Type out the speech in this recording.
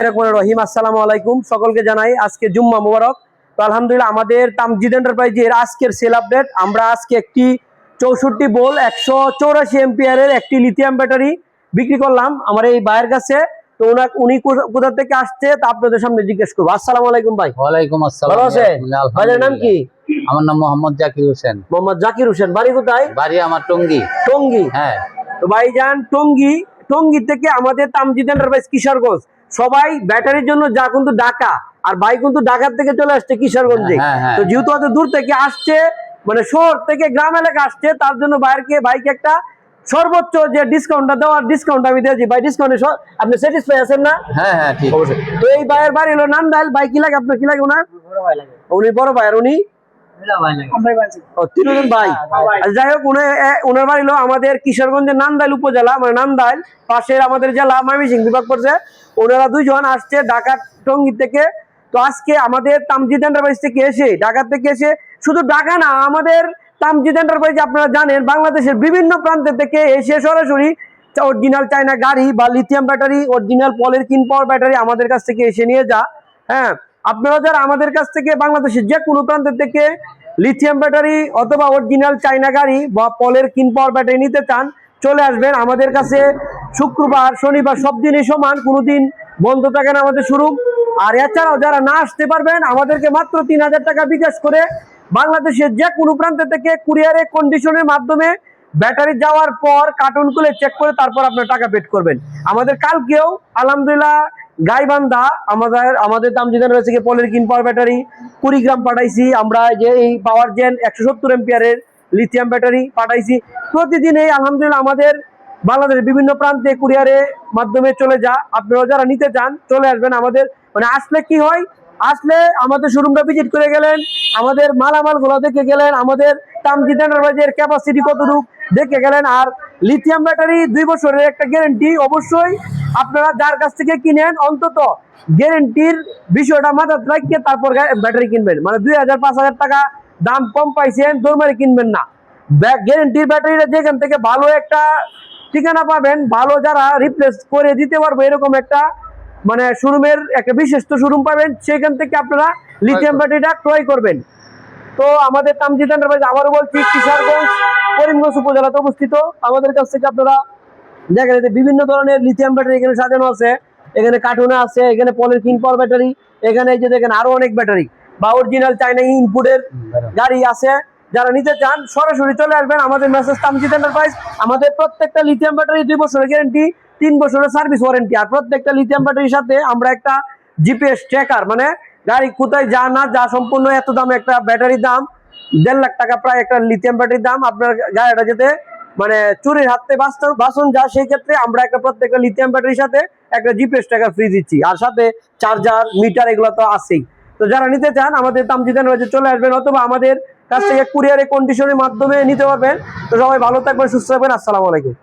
রহিম আসসালামু আলাইকুম, সকলকে জানাই আজকে জুম্মা মুবারক। তো আলহামদুলিল্লাহ আমাদের তামজিদ এন্টারপ্রাইজের আজকের সেল আপডেট। আমরা আজকে একটি 64 ভোল্ট 184 এম্পিয়ারের একটি লিথিয়াম ব্যাটারি বিক্রি করলাম আমার এই ভাইয়ের কাছে। তো উনি কোথা থেকে আসছে তা আপনাদের সামনে জিজ্ঞেস করবো। আসসালামু আলাইকুম ভাই। ওয়ালাইকুম আসসালাম। ভালো আছেন? ভাইয়ের নাম কি? আমার নাম মোহাম্মদ জাকির হোসেন। মোহাম্মদ জাকির হোসেন। বাড়ি কোথায়? বাড়ি আমার টঙ্গী। টঙ্গী, হ্যাঁ। তো ভাইজান টঙ্গী থেকে আমাদের তামজিদ এন্টারপ্রাইজ কিশোরগঞ্জ। সবাই ব্যাটারির জন্য যা কিন্তু ঢাকা, আর ভাই কিন্তু ঢাকার থেকে চলে আসছে কিশোরগঞ্জে। তো যেহেতু অত দূর থেকে আসছে, মানে শহর থেকে গ্রাম এলাকা আসছে, তার জন্য ভাইকে একটা সর্বোচ্চ যে ডিসকাউন্টটা দেওয়ার ডিসকাউন্ট আমি দিয়েছি। ভাই ডিসকাউন্টে আপনি স্যাটিসফাই আছেন না? হ্যাঁ হ্যাঁ ঠিক অবশ্যই। তো এই ভাইয়ের বাড়ি হলো নান্দাইল। ভাই কি লাগে আপনার? কি লাগে ওনার? উনি বড় ভাই, আর উনি ভাই। যাই হোক, ওনার বাড়ি হলো আমাদের কিশোরগঞ্জের নান্দাইল উপজেলা, মানে নান্দাইল পাশের আমাদের জেলা ময়মনসিংহ বিভাগ পড়ছে। ওনারা দুইজন আসছে ঢাকা টঙ্গী থেকে। তো আজকে আমাদের তামজিদ এন্টারপ্রাইজ থেকে এসে, ঢাকা থেকে এসে, শুধু ঢাকা না, আমাদের তামজিদ এন্টারপ্রাইজ আপনারা জানেন বাংলাদেশের বিভিন্ন প্রান্ত থেকে এসে সরাসরি অরিজিনাল চায়না গাড়ি বা লিথিয়াম ব্যাটারি, অরিজিনাল পলের কিন পাওয়ার ব্যাটারি আমাদের কাছ থেকে এসে নিয়ে যা। হ্যাঁ, আপনারা যারা আমাদের কাছ থেকে বাংলাদেশের যে কোনো প্রান্ত থেকে লিথিয়াম ব্যাটারি অথবা অরিজিনাল চায়না গাড়ি বা পলের কিন পাওয়ার ব্যাটারি নিতে চান, চলে আসবেন আমাদের কাছে। শুক্রবার শনিবার সব দিনই সমান, কোনোদিন বন্ধ থাকে না আমাদের শোরুম। আর এছাড়াও যারা না আসতে পারবেন, আমাদেরকে মাত্র 3000 টাকা বিকাশ করে বাংলাদেশের যে কোনো প্রান্ত থেকে কুরিয়ারে কন্ডিশনের মাধ্যমে ব্যাটারি যাওয়ার পর কার্টুন খুলে চেক করে তারপর আপনার টাকা পেড করবেন। আমাদের কালকেও আলহামদুলিল্লাহ গাইবান্ধা আমাদের তামজিদ রয়েছে পলের কিন পাওয়ার ব্যাটারি 20 গ্রাম পাঠাইছি আমরা। যে এই পাওয়ার জেন 170 এম্পিয়ারের লিথিয়াম ব্যাটারি পাঠাইছি। প্রতিদিন এই আলহামদুলিল্লাহ আমাদের বাংলাদেশের বিভিন্ন প্রান্তে কুরিয়ারে মাধ্যমে চলে যা। আপনারা যারা নিতে চান চলে আসবেন আমাদের, মানে আসলে কি হয়, আসলে আমাদের শোরুমটা ভিজিট করে গেলেন, আমাদের মালামাল গুলো দেখে গেলেন, আমাদের তামজিদ এন্টারপ্রাইজের ক্যাপাসিটি কতটুকু দেখে গেলেন। আর লিথিয়াম ব্যাটারি 2 বছরের একটা গ্যারেন্টি। অবশ্যই আপনারা যার কাছ থেকে কিনেন অন্তত গ্যারেন্টির বিষয়টা মাথায় রাখিয়ে তারপর ব্যাটারি কিনবেন। মানে 2000-5000 টাকা দাম কম পাইছেন দরমারে কিনবেন না। গ্যারেন্টির ব্যাটারিটা যেখান থেকে ভালো একটা ঠিকানা পাবেন, ভালো যারা রিপ্লেস করে দিতে পারবে এরকম একটা মানে শোরুমের একটা বিশ্বস্ত শোরুম পাবেন, সেখান থেকে আপনারা লিথিয়াম ব্যাটারিটা ক্রয় করবেন। তো আমাদের তামজিদ এন্টারপ্রাইজ, আবারও বলছি, কিশোরগঞ্জ করিমগঞ্জ উপজেলাতে অবস্থিত। আমাদের কাছ থেকে আপনারা দেখেন বিভিন্ন ধরনের লিথিয়াম ব্যাটারি এখানে সাজানো আছে। এখানে কার্টুনে আছে, এখানে পলের কিন পাওয়ার ব্যাটারি, এখানে এই যে দেখেন আরো অনেক ব্যাটারি বা অরিজিনাল চাইনা ইনপুটের গাড়ি আছে। যারা নিতে চান সরাসরি চলে আসবেন আমাদের মেসেজ তামজিদ এন্টারপ্রাইজ। আমাদের প্রত্যেকটা লিথিয়াম ব্যাটারি 2 বছরের গ্যারান্টি, 3 বছরের সার্ভিস ওয়ারেন্টি। আর প্রত্যেকটা লিথিয়াম ব্যাটারির সাথে আমরা একটা জিপিএস ট্র্যাকার, মানে গাড়ি কোথায় যা না যা, সম্পূর্ণ এত দামে একটা ব্যাটারির দাম 1.5 লাখ টাকা প্রায় একটা লিথিয়াম ব্যাটারির দাম। আপনার গাড়িটা যেতে মানে চুরির হাতে বাঁচন যা, সেই ক্ষেত্রে আমরা একটা প্রত্যেকটা লিথিয়াম ব্যাটারির সাথে একটা জিপিএস ট্র্যাকার ফ্রি দিচ্ছি। আর সাথে চার্জার, মিটার, এগুলো তো আছেই। তো যারা নিতে চান আমাদের তামজিদ এন্টারপ্রাইজে চলে আসবেন, অথবা আমাদের কাছ থেকে কুরিয়ারে কন্ডিশনের মাধ্যমে নিতে পারবেন। তো সবাই ভালো থাকবেন, সুস্থ থাকবেন। আসসালামু আলাইকুম।